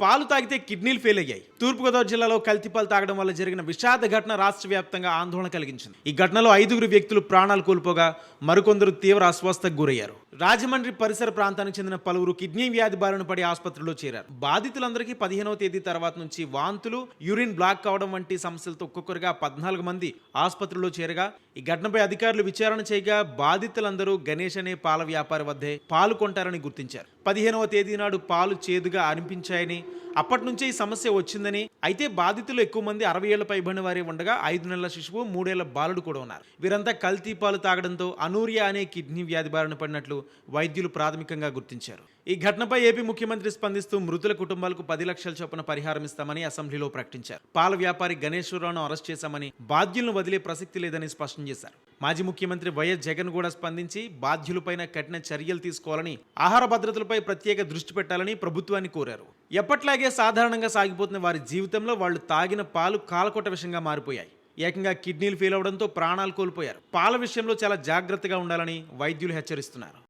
పాలు తాగితే కిడ్నీలు ఫెయిల్ అయ్యాయి. తూర్పుగోదావరి జిల్లాలో కల్తీ పాలు తాగడం వల్ల జరిగిన విషాద ఘటన రాష్ట్ర వ్యాప్తంగా ఆందోళన కలిగించింది. ఈ ఘటనలో 5 వ్యక్తులు ప్రాణాలు కోల్పోగా మరికొందరు తీవ్ర అస్వస్థతకు గురయ్యారు. రాజమండ్రి పరిసర ప్రాంతానికి చెందిన పలువురు కిడ్నీ వ్యాధి బారిన పడి ఆసుపత్రిలో చేరారు. బాధితులందరికీ 15వ తేదీ తర్వాత నుంచి వాంతులు, యూరిన్ బ్లాక్ కావడం వంటి సమస్యలతో ఒక్కొక్కరుగా 14 మంది ఆసుపత్రిలో చేరగా ఈ ఘటనపై అధికారులు విచారణ చేయగా బాధితులందరూ గణేష్ అనే పాల వ్యాపారి వద్దే పాలు కొంటారని గుర్తించారు. 15వ తేదీ నాడు పాలు చేదుగా అనిపించాయని, అప్పటి నుంచే ఈ సమస్య వచ్చిందని, అయితే బాధితులు ఎక్కువ మంది 60 ఏళ్ల పైబడిన వారే ఉండగా 5 నెలల శిశువు, 3 ఏళ్ల బాలుడు కూడా ఉన్నారు. వీరంతా కల్తీ పాలు తాగడంతో అనూరియా అనే కిడ్నీ వ్యాధి బారిన పడినట్లు వైద్యులు ప్రాథమికంగా గుర్తించారు. ఈ ఘటనపై ఏపీ ముఖ్యమంత్రి స్పందిస్తూ మృతుల కుటుంబాలకు 10 లక్షల చొప్పున పరిహారం ఇస్తామని అసెంబ్లీలో ప్రకటించారు. పాల వ్యాపారి గణేశ్వరరావును అరెస్ట్ చేశామని, బాధ్యులను వదిలే ప్రసక్తి లేదని స్పష్టం చేశారు. మాజీ ముఖ్యమంత్రి వైఎస్ జగన్ కూడా స్పందించి బాధ్యులపైన కఠిన చర్యలు తీసుకోవాలని, ఆహార భద్రతలపై ప్రత్యేక దృష్టి పెట్టాలని ప్రభుత్వాన్ని కోరారు. ఎప్పట్లాగే సాధారణంగా సాగిపోతున్న వారి జీవితంలో వాళ్ళు తాగిన పాలు కాలకొట్ట విషయంగా మారిపోయాయి. ఏకంగా కిడ్నీలు ఫెయిల్ అవడంతో ప్రాణాలు కోల్పోయారు. పాల విషయంలో చాలా జాగ్రత్తగా ఉండాలని వైద్యులు హెచ్చరిస్తున్నారు.